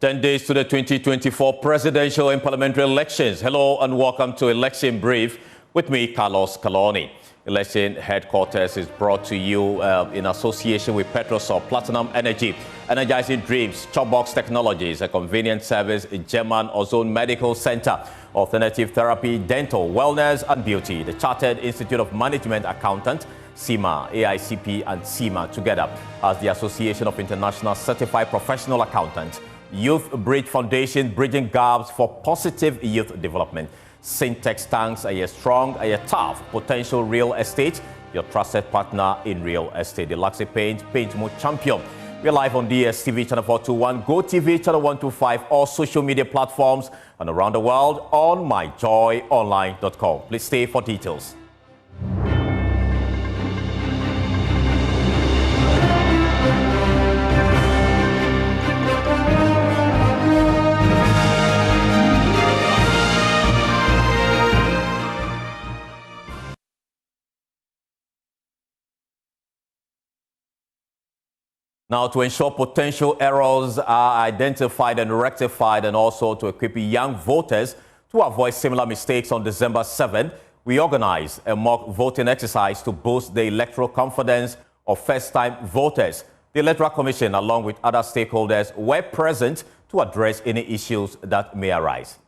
10 days to the 2024 presidential and parliamentary elections. Hello and welcome to Election Brief with me, Carlos Kaloni. Election Headquarters is brought to you in association with Petrosol, Platinum Energy, Energizing Dreams, Chopbox Technologies, a convenient service, German Ozone Medical Center, Alternative Therapy, Dental, Wellness and Beauty, the Chartered Institute of Management Accountant, CIMA, AICP and CIMA together as the Association of International Certified Professional Accountants, Youth Bridge Foundation, bridging gaps for positive youth development. Syntex Tanks, a strong, a tough potential real estate, your trusted partner in real estate. Deluxe Paint, Paint Mode Champion. We're live on DSTV channel 421, GoTV channel 125, all social media platforms, and around the world on myjoyonline.com. Please stay for details. Now, to ensure potential errors are identified and rectified, and also to equip young voters to avoid similar mistakes, on December 7th, we organized a mock voting exercise to boost the electoral confidence of first-time voters. The Electoral Commission, along with other stakeholders, were present to address any issues that may arise.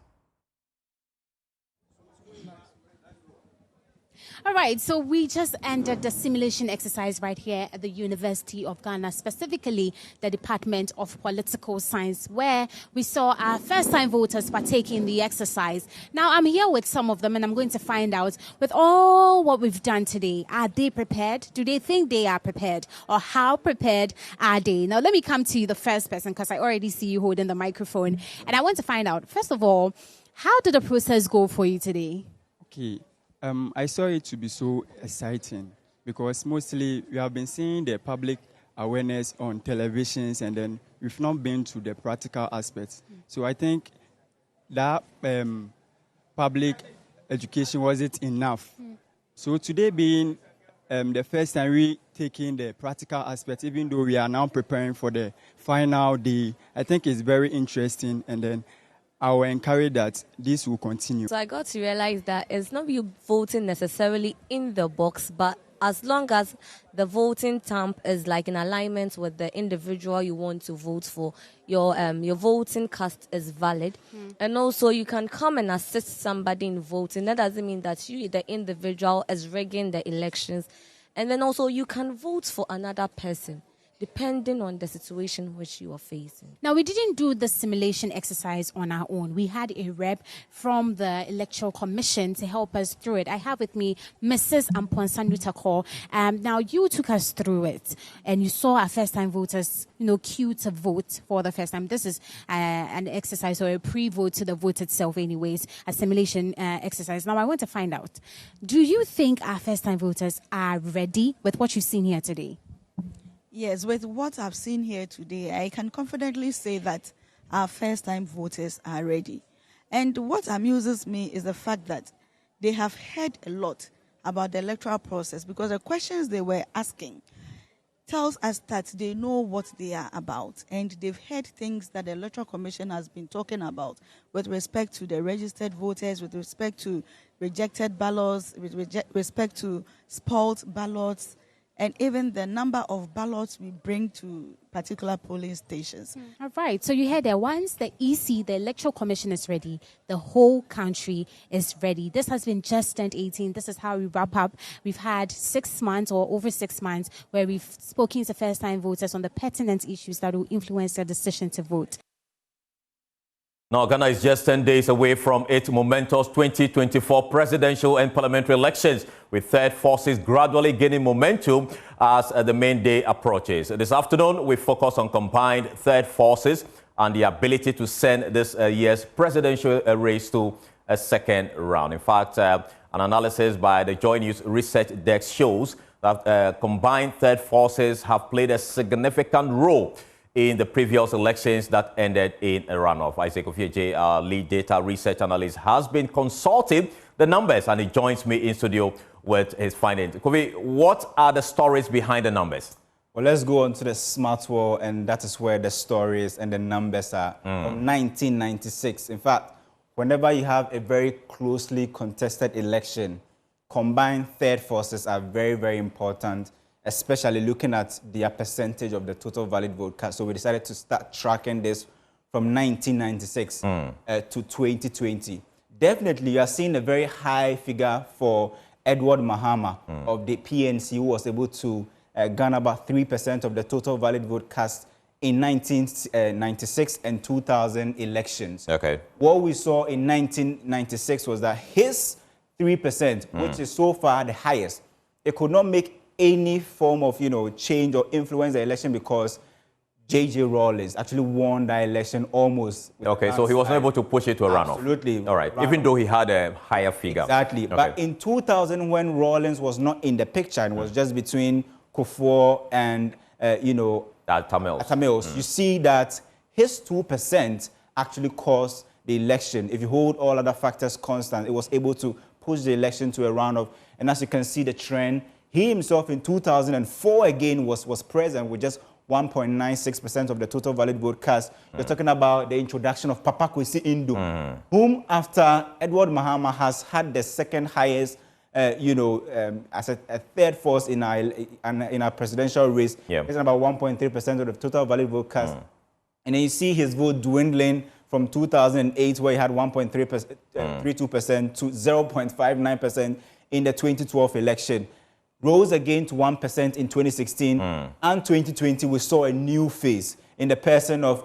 All right, so we just ended the simulation exercise right here at the University of Ghana, specifically the Department of Political Science, where we saw our first-time voters partaking in the exercise. Now, I'm here with some of them, and I'm going to find out, with all what we've done today, are they prepared? Do they think they are prepared? Or how prepared are they? Now, let me come to the first person, because I already see you holding the microphone. And I want to find out, first of all, how did the process go for you today? Okay. I saw it to be so exciting because mostly we have been seeing the public awareness on televisions, and then we've not been to the practical aspects. So I think that public education wasn't enough. So today being the first time we taking the practical aspect, even though we are now preparing for the final day, I think it's very interesting, and then I will encourage that this will continue. So I got to realize that it's not you voting necessarily in the box, but as long as the voting stamp is like in alignment with the individual you want to vote for, your voting cast is valid. And also you can come and assist somebody in voting. That doesn't mean that you, the individual, is rigging the elections. And then also you can vote for another person, depending on the situation which you are facing. Now, we didn't do the simulation exercise on our own. We had a rep from the Electoral Commission to help us through it. I have with me Mrs. Amponsan Utakor. Now, you took us through it, and you saw our first-time voters, queue to vote for the first time. This is an exercise or a pre-vote to the vote itself anyways, a simulation exercise. Now, I want to find out, do you think our first-time voters are ready with what you've seen here today? Yes, with what I've seen here today, I can confidently say that our first-time voters are ready. And what amuses me is the fact that they have heard a lot about the electoral process, because the questions they were asking tells us that they know what they are about, and they've heard things that the Electoral Commission has been talking about with respect to the registered voters, with respect to rejected ballots, with respect to spoiled ballots, and even the number of ballots we bring to particular polling stations. All right. So you heard that once the EC, the Electoral Commission, is ready, the whole country is ready. This has been just turned 18. This is how we wrap up. We've had 6 months or over 6 months where we've spoken to first-time voters on the pertinent issues that will influence their decision to vote. Now, Ghana is just 10 days away from its momentous 2024 presidential and parliamentary elections, with third forces gradually gaining momentum as the main day approaches. This afternoon, we focus on combined third forces and the ability to send this year's presidential race to a second round. In fact, an analysis by the Joy News Research Desk shows that combined third forces have played a significant role in the previous elections that ended in a runoff. Isaac Ofieje, our lead data research analyst, has been consulting the numbers, and he joins me in studio with his findings. Kofi, what are the stories behind the numbers? Well, let's go on to the smart world, and that is where the stories and the numbers are. From 1996. In fact, whenever you have a very closely contested election, combined third forces are very, very important, especially looking at their percentage of the total valid vote cast. So we decided to start tracking this from 1996 to 2020. Definitely, you are seeing a very high figure for Edward Mahama of the PNC, who was able to garner about 3% of the total valid vote cast in 1996 and 2000 elections. Okay. What we saw in 1996 was that his 3%, which is so far the highest, it could not make any form of, change or influence the election because J.J. Rawlings actually won that election almost. Okay, so he was not able to push it to a runoff. Absolutely. All right, even though he had a higher figure. Exactly. Okay. But in 2000, when Rawlings was not in the picture and was just between Kufuor and, Atamils, you see that his 2% actually caused the election. If you hold all other factors constant, it was able to push the election to a runoff. And as you can see the trend, he himself in 2004 again was present with just 1.96% of the total valid vote cast. You're talking about the introduction of Papa Kwesi Indu, whom after Edward Mahama has had the second highest, as a third force in our presidential race. Yeah. It's about 1.3% of the total valid vote cast. And then you see his vote dwindling from 2008, where he had 1.32% to 0.59% in the 2012 election. Rose again to 1% in 2016, and 2020 we saw a new phase in the person of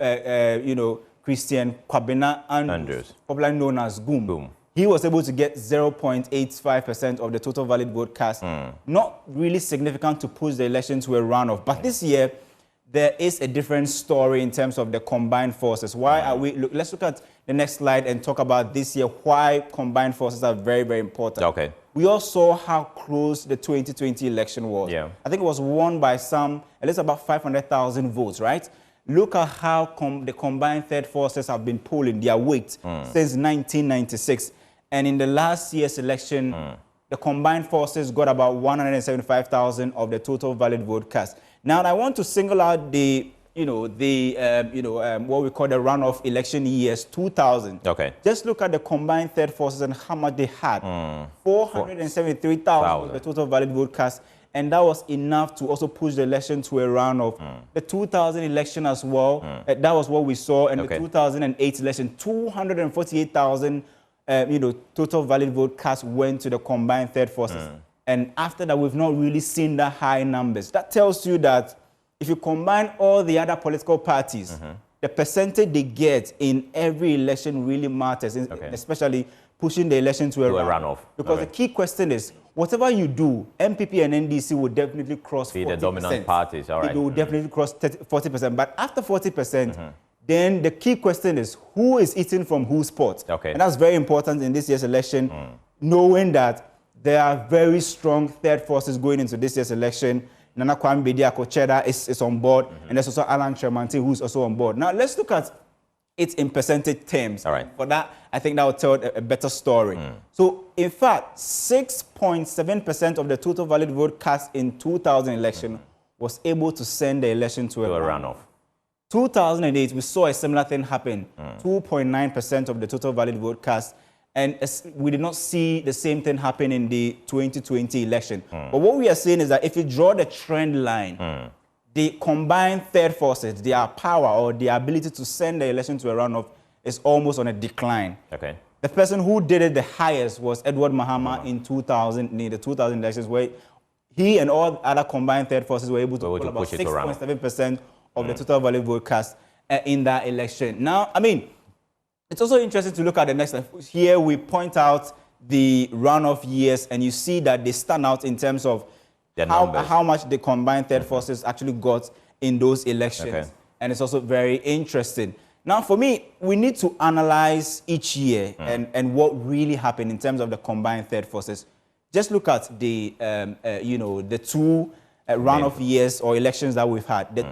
Christian Kwabena Andrews, popularly known as Goom. He was able to get 0.85% of the total valid vote cast. Not really significant to push the election to a runoff, but this year there is a different story in terms of the combined forces. Why are we? Let's look at the next slide and talk about this year why combined forces are very, very important. Okay. We all saw how close the 2020 election was. Yeah. I think it was won by at least about 500,000 votes, right? Look at how the combined third forces have been polling their weight since 1996. And in the last year's election, the combined forces got about 175,000 of the total valid vote cast. Now, I want to single out what we call the runoff election years 2000. Okay. Just look at the combined third forces and how much they had. 473,000 of the total valid vote cast, and that was enough to also push the election to a runoff. The 2000 election as well, that was what we saw, and the 2008 election, 248,000 total valid vote cast went to the combined third forces. And after that, we've not really seen that high numbers. That tells you that if you combine all the other political parties, the percentage they get in every election really matters, especially pushing the election to a runoff. Because the key question is, whatever you do, NPP and NDC will definitely cross 40%. The dominant parties, all right. They will definitely cross 40%. But after 40%, then the key question is, who is eating from whose pot? And that's very important in this year's election, knowing that there are very strong third forces going into this year's election. Nana Kwame Bediako-Cheda is on board, and there's also Alan Tremanti, who's also on board. Now, let's look at it in percentage terms. All right. For that, I think that will tell a better story. So, in fact, 6.7% of the total valid vote cast in 2000 election was able to send the election to a runoff. 2008, we saw a similar thing happen. 2.9% of the total valid vote cast. And we did not see the same thing happen in the 2020 election. But what we are saying is that if you draw the trend line, the combined third forces, their power or their ability to send the election to a runoff is almost on a decline. Okay. The person who did it the highest was Edward Mahama in the 2000 elections, where he and all other combined third forces were able to pull about 6.7% of the total valid vote cast in that election. Now, I mean, it's also interesting to look at the next slide. Here we point out the runoff years, and you see that they stand out in terms of how much the combined third forces actually got in those elections. And it's also very interesting. Now, for me, we need to analyze each year and what really happened in terms of the combined third forces. Just look at the, the two runoff years or elections that we've had. The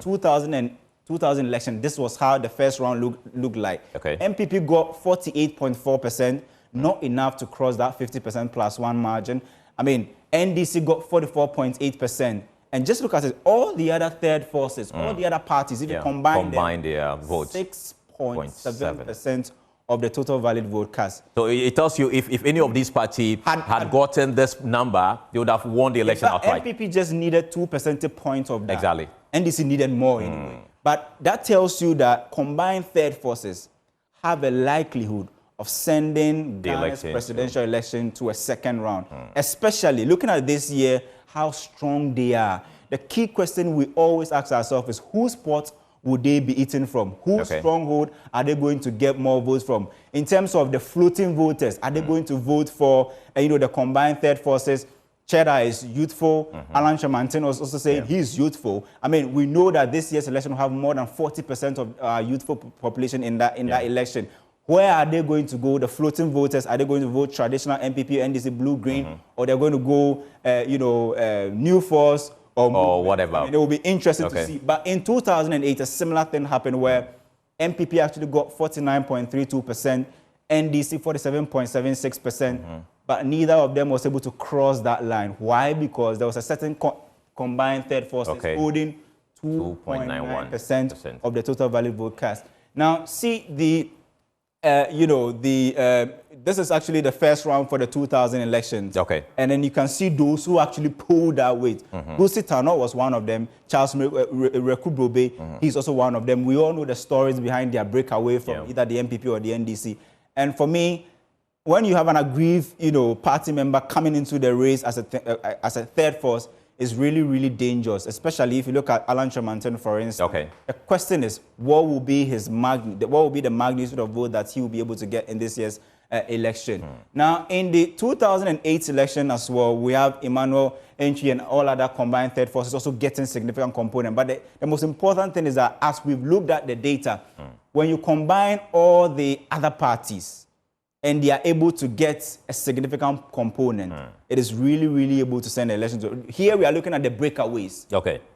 2000 election, this was how the first round looked like. MPP got 48.4%, not enough to cross that 50% plus one margin. I mean, NDC got 44.8%, And just look at it, all the other third forces, all the other parties, if you combine their votes, 6.7% of the total valid vote cast. So it tells you if any of these parties had gotten this number, they would have won the election outright. NPP just needed 2 percentage points of that. Exactly. NDC needed more anyway. But that tells you that combined third forces have a likelihood of sending Ghana's presidential election to a second round. Especially looking at this year, how strong they are. The key question we always ask ourselves is whose pot would they be eaten from? Whose stronghold are they going to get more votes from? In terms of the floating voters, are they going to vote for the combined third forces? Cheddar is youthful. Alan Shamantin was also saying he's youthful. I mean, we know that this year's election will have more than 40% of youthful population in that election. Where are they going to go? The floating voters, are they going to vote traditional NPP, NDC, blue, green, or they're going to go, New Force or whatever? I mean, it will be interesting to see. But in 2008, a similar thing happened where NPP actually got 49.32%, NDC 47.76%, but neither of them was able to cross that line. Why? Because there was a certain combined third force holding 2.91% of the total valid vote cast. Now, see this is actually the first round for the 2000 elections. And then you can see those who actually pulled that weight. Gusi Tano was one of them. Charles Rekubrobe, he's also one of them. We all know the stories behind their breakaway from either the NPP or the NDC. And for me, when you have an aggrieved, party member coming into the race as a third force, is really, really dangerous, especially if you look at Alan Shamantin, for instance. The question is, what will be the magnitude of vote that he will be able to get in this year's election? Now, in the 2008 election as well, we have Emmanuel Entry and all other combined third forces also getting significant component. But the most important thing is that as we've looked at the data, when you combine all the other parties, and they are able to get a significant component, it is really, really able to send an election. Here we are looking at the breakaways.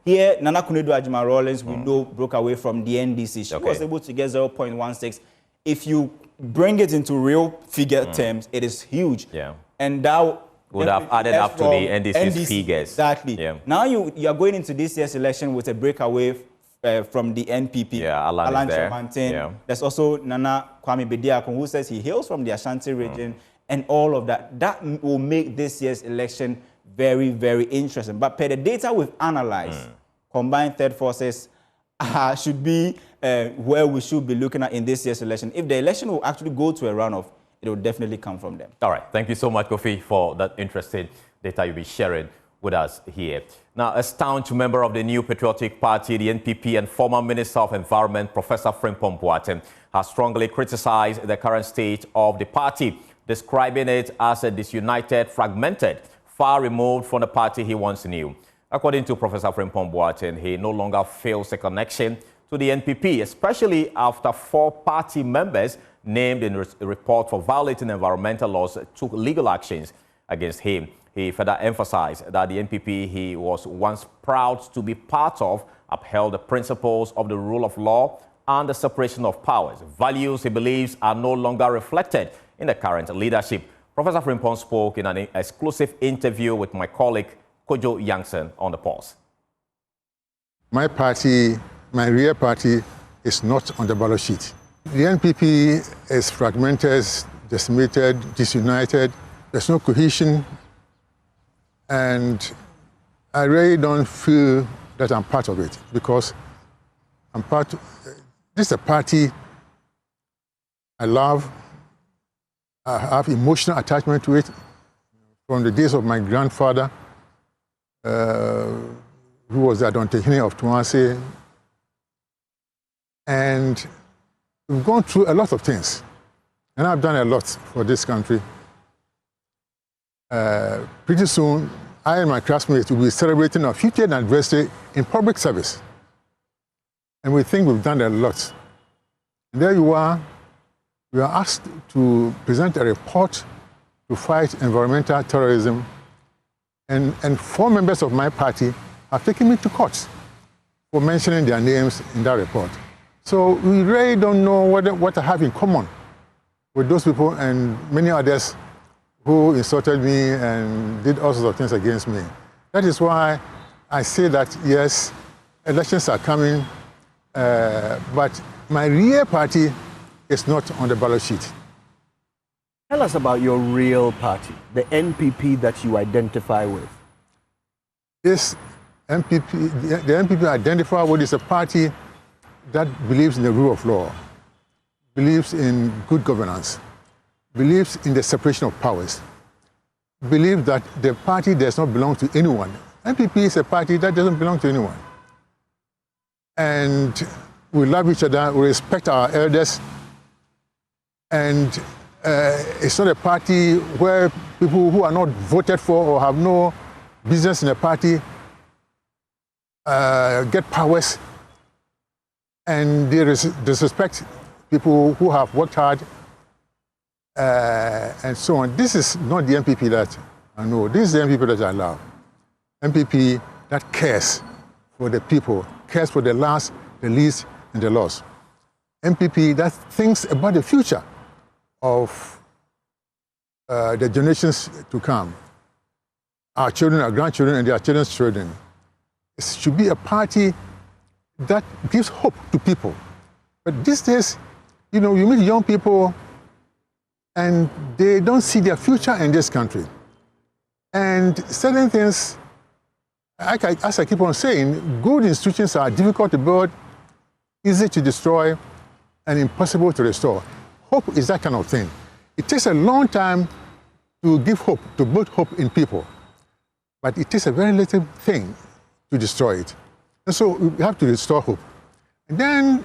Here, Nana Kunedu Ajima Rawlings, we know, broke away from the NDC. She was able to get 0.16. If you bring it into real figure terms, it is huge. And that would have added up to the NDC's figures. Exactly. Now you are going into this year's election with a breakaway from the NPP, Alan Shamantin. There's also Nana Kwame Bediakon, who says he hails from the Ashanti region, and all of that. That will make this year's election very, very interesting. But per the data we've analyzed, combined third forces should be where we should be looking at in this year's election. If the election will actually go to a runoff, it will definitely come from them. All right. Thank you so much, Kofi, for that interesting data you'll be sharing with us here. Now, a staunch member of the New Patriotic Party, the NPP, and former Minister of Environment, Professor Frimpong Boateng, has strongly criticized the current state of the party, describing it as a disunited, fragmented, far removed from the party he once knew. According to Professor Frimpong Boateng, he no longer feels a connection to the NPP, especially after 4 party members named in a report for violating environmental laws took legal actions against him. He further emphasized that the NPP he was once proud to be part of upheld the principles of the rule of law and the separation of powers, values he believes are no longer reflected in the current leadership. Professor Frimpong spoke in an exclusive interview with my colleague Kojo Yankson on the Pulse. My party, my real party, is not on the ballot sheet. The NPP is fragmented, decimated, disunited. There's no cohesion. And I really don't feel that I'm part of it because this is a party I love. I have emotional attachment to it from the days of my grandfather, who was the Adontehene of Tuanse. And we've gone through a lot of things. And I've done a lot for this country. Pretty soon, I and my classmates will be celebrating our 50th anniversary in public service. And we think we've done a lot. And there you are. We are asked to present a report to fight environmental terrorism. And 4 members of my party have taken me to court for mentioning their names in that report. So we really don't know what I have in common with those people and many others who insulted me and did all sorts of things against me. That is why I say that, yes, elections are coming, but my real party is not on the ballot sheet. Tell us about your real party, the NPP that you identify with. This NPP, the NPP I identify with is a party that believes in the rule of law, believes in good governance, believes in the separation of powers, believes that the party does not belong to anyone. NPP is a party that doesn't belong to anyone. And we love each other, we respect our elders, and it's not a party where people who are not voted for or have no business in the party get powers, and they disrespect people who have worked hard, and so on. This is not the NPP that I know. This is the NPP that I love. NPP that cares for the people, cares for the last, the least, and the lost. NPP that thinks about the future of the generations to come, our children, our grandchildren, and their children's children. It should be a party that gives hope to people. But these days, you know, you meet young people and they don't see their future in this country. And certain things, as I keep on saying, good institutions are difficult to build, easy to destroy, and impossible to restore. Hope is that kind of thing. It takes a long time to give hope, to build hope in people. But it takes a very little thing to destroy it. And so we have to restore hope. And then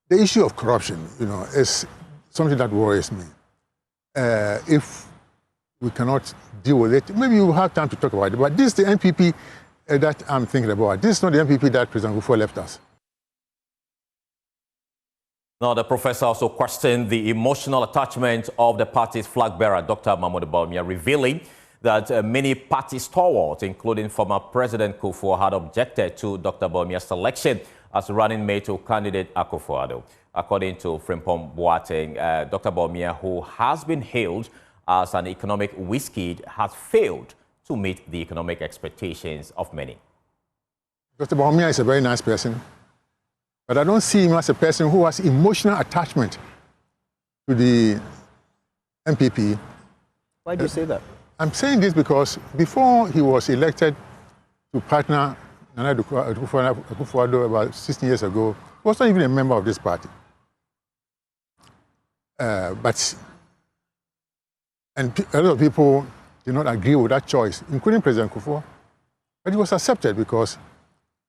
the issue of corruption, you know, is something that worries me. If we cannot deal with it, maybe we'll have time to talk about it. But this is the NPP that I'm thinking about. This is not the NPP that President Kufuor left us. Now, the professor also questioned the emotional attachment of the party's flag bearer, Dr. Mahmoud Bawumia, revealing that many party stalwarts, including former President Kufuor, had objected to Dr. Bawumia's selection as running mate to candidate Akufo-Addo. According to Prof Boateng, Dr. Bawumia, who has been hailed as an economic whiz-kid, has failed to meet the economic expectations of many. Dr. Bawumia is a very nice person, but I don't see him as a person who has emotional attachment to the NPP. Why do you say that? I'm saying this because before he was elected to partner Nana Akufo-Addo about 16 years ago, he was not even a member of this party. But a lot of people did not agree with that choice, including President Kufuor. But it was accepted because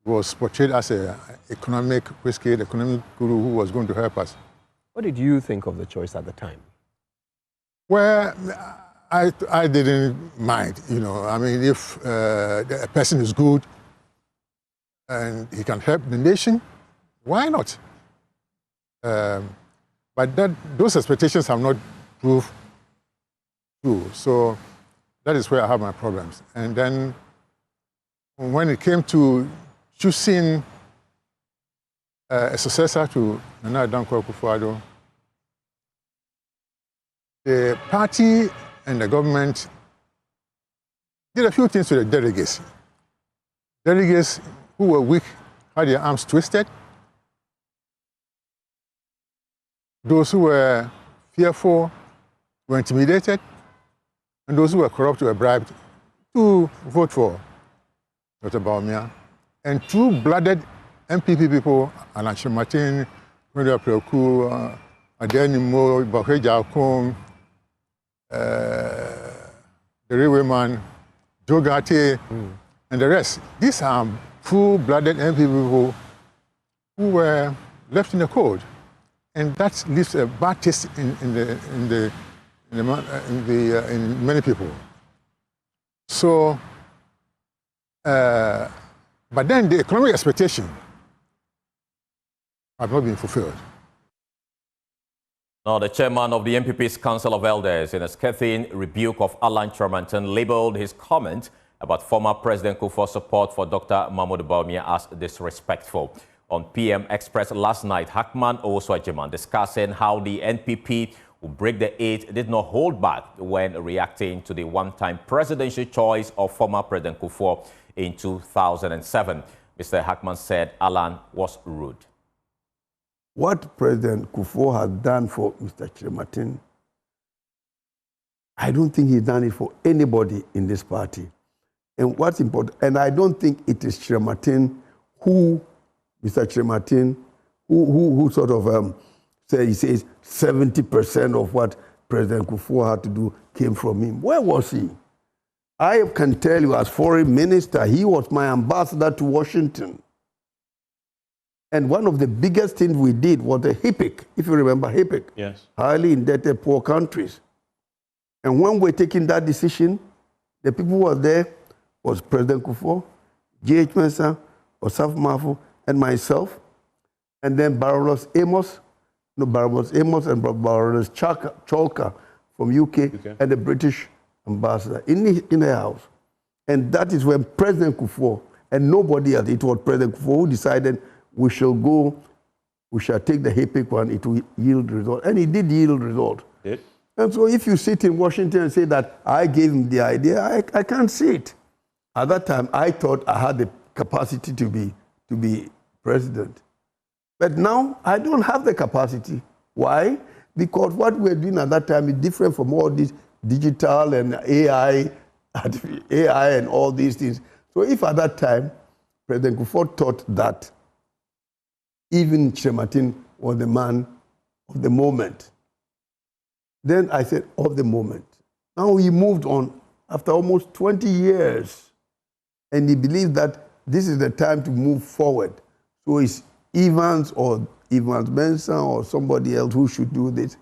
he was portrayed as an economic whiz-kid, economic guru who was going to help us. What did you think of the choice at the time? Well, I didn't mind, you know. I mean, if a person is good and he can help the nation, why not? But those expectations have not proved true. So that is where I have my problems. And then when it came to choosing a successor to Nana Akufo-Addo, the party and the government did a few things to the delegates. Delegates who were weak had their arms twisted. Those who were fearful were intimidated. And those who were corrupt were bribed to vote for Dr. Bawumia. And true-blooded NPP people, Alan Martin, Kwenda Preku, Adenimo, Bakweja Akom, the railwayman, Joe Gate, and the rest. These are full-blooded NPP people who were left in the cold, and that leaves a bad taste in many people. So, but then the economic expectation have not been fulfilled. Now, the chairman of the NPP's Council of Elders, in a scathing rebuke of Alan Tremonton, labeled his comment about former President Kufuor's support for Dr. Mahmoud Bawumia as disrespectful. On PM Express last night, Hackman Owusu-Agyemang discussing how the NPP who break the eight did not hold back when reacting to the one-time presidential choice of former President Kufuor in 2007. Mr. Hackman said Alan was rude. What President Kufuor has done for Mr. Chirmatin, I don't think he's done it for anybody in this party. And what's important, and I don't think it is Chirmatin who, Mr. Chirmatin, who sort of he says 70% of what President Kufuor had to do came from him. Where was he? I can tell you, as foreign minister, he was my ambassador to Washington. And one of the biggest things we did was the HIPIC, if you remember HIPIC. Yes. Highly indebted poor countries. And when we're taking that decision, the people who were there was President Kufuor, J.H. Mensah, Osaf Mafu, and myself. And then Baroness Amos and Baroness Chalker from UK, and the British ambassador in the house. And that is when President Kufuor, and nobody else, it was President Kufuor who decided we shall take the HIPIC one, it will yield result. And he did yield result. And so if you sit in Washington and say that I gave him the idea, I can't see it. At that time, I thought I had the capacity to be president. But now, I don't have the capacity. Why? Because what we're doing at that time is different from all this digital and AI and all these things. So if at that time, President Kufuor thought that even Chirmatin was the man of the moment, then I said, of the moment. Now he moved on after almost 20 years. And he believed that this is the time to move forward. So it's Evans or Evans Mensah or somebody else who should do this.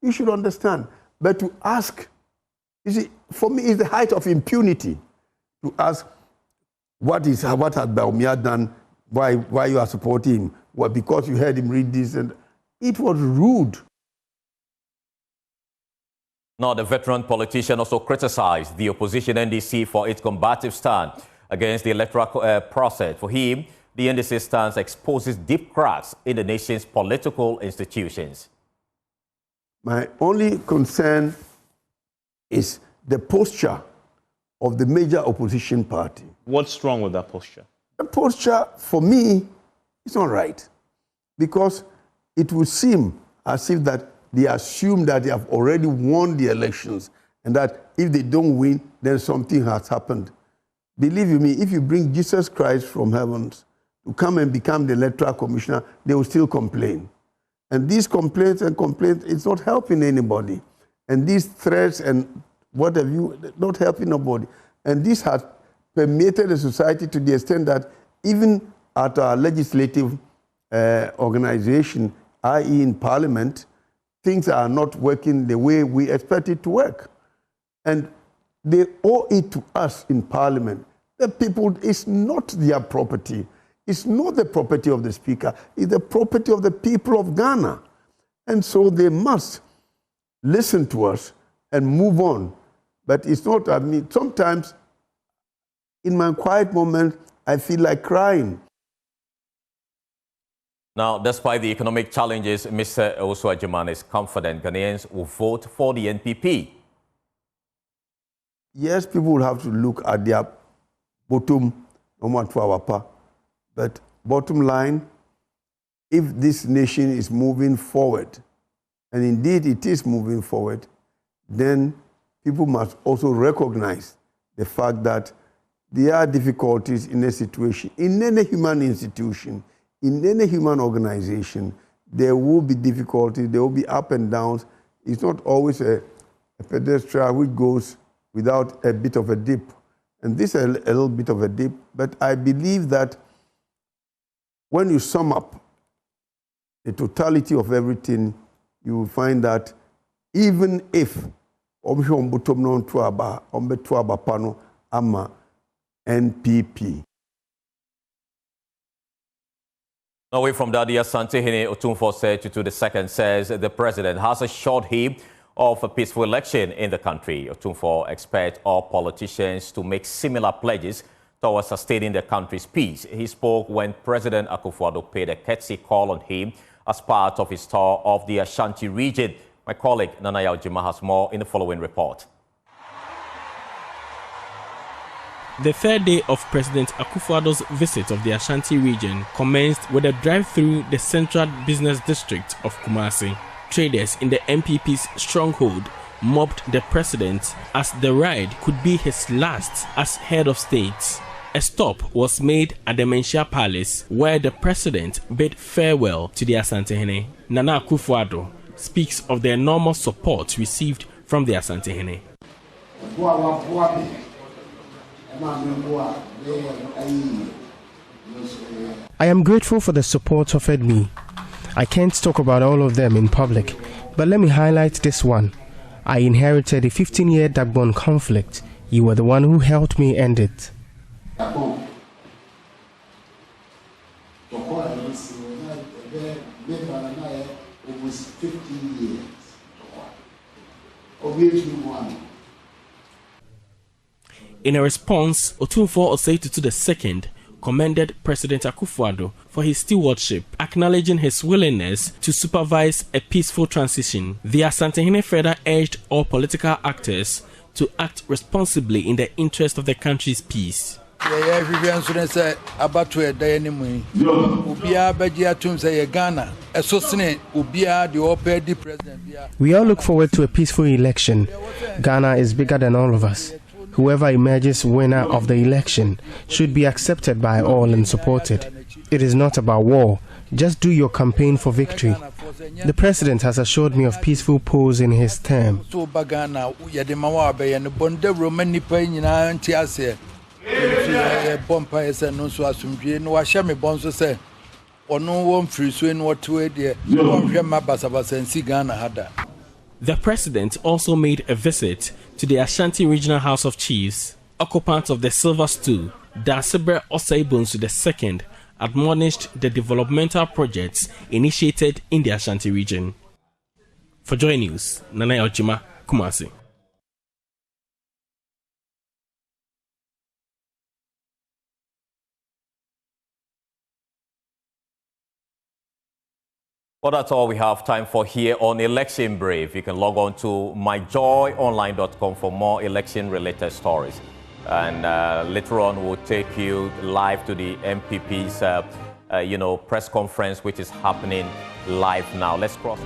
You should understand. But to ask, you see, for me, it's the height of impunity to ask what has Bawumia done, why you are supporting him, well, because you heard him read this. And it was rude. Now, the veteran politician also criticized the opposition NDC for its combative stand against the electoral process. For him, the NDC stance exposes deep cracks in the nation's political institutions. My only concern is the posture of the major opposition party. What's wrong with that posture? The posture, for me, is not right. Because it would seem as if that they assume that they have already won the elections and that if they don't win, then something has happened. Believe you me, if you bring Jesus Christ from heavens to come and become the electoral commissioner, they will still complain. And these complaints, it's not helping anybody. And these threats and what have you, not helping nobody. And this has permeated the society to the extent that even at our legislative organization, i.e. in Parliament, things are not working the way we expect it to work. And they owe it to us in Parliament. The people, it's not their property. It's not the property of the Speaker. It's the property of the people of Ghana. And so they must listen to us and move on. But it's not, I mean, sometimes in my quiet moment, I feel like crying. Now, despite the economic challenges, Mr. Owusu-Agyeman is confident Ghanaians will vote for the NPP. Yes, people will have to look at their bottom, but bottom line, if this nation is moving forward, and indeed it is moving forward, then people must also recognize the fact that there are difficulties in a situation, in any human institution, in any human organization. There will be difficulties, there will be up and downs. It's not always a pedestrian which goes without a bit of a dip. And this is a little bit of a dip, but I believe that when you sum up the totality of everything, you will find that even if NPP. Away from that, Asante Otumfuo Assetu II says the president has assured him of a peaceful election in the country. Otumfuo expects all politicians to make similar pledges towards sustaining the country's peace. He spoke when President Akufo-Addo paid a courtesy call on him as part of his tour of the Ashanti region, My colleague Nana Yaojima has more in the following report. The third day of President Akufo-Addo's visit of the Ashanti region commenced with a drive through the central business district of Kumasi. Traders in the NPP's stronghold mobbed the president as the ride could be his last as head of state. A stop was made at the Menchia Palace where the president bid farewell to the Asantehene. Nana Akufo-Addo speaks of the enormous support received from the Asantehene. I am grateful for the support offered me. I can't talk about all of them in public, but let me highlight this one. I inherited a 15-year Dagbon conflict. You were the one who helped me end it. In a response, Otumfuo Osei II commended President Akufo-Addo for his stewardship, acknowledging his willingness to supervise a peaceful transition. The Asantehene further urged all political actors to act responsibly in the interest of the country's peace. We all look forward to a peaceful election. Ghana is bigger than all of us. Whoever emerges winner of the election should be accepted by all and supported. It is not about war. Just do your campaign for victory. The president has assured me of peaceful polls in his term. The president also made a visit to the Ashanti Regional House of Chiefs. Occupants of the Silver Stool, Dasibre Osaibunsu II, admonished the developmental projects initiated in the Ashanti region. For Joy News, Nana Yaojima, Kumasi. Well, that's all we have time for here on Election Brief. You can log on to myjoyonline.com for more election-related stories. And later on, we'll take you live to the NPP's, press conference, which is happening live now. Let's cross.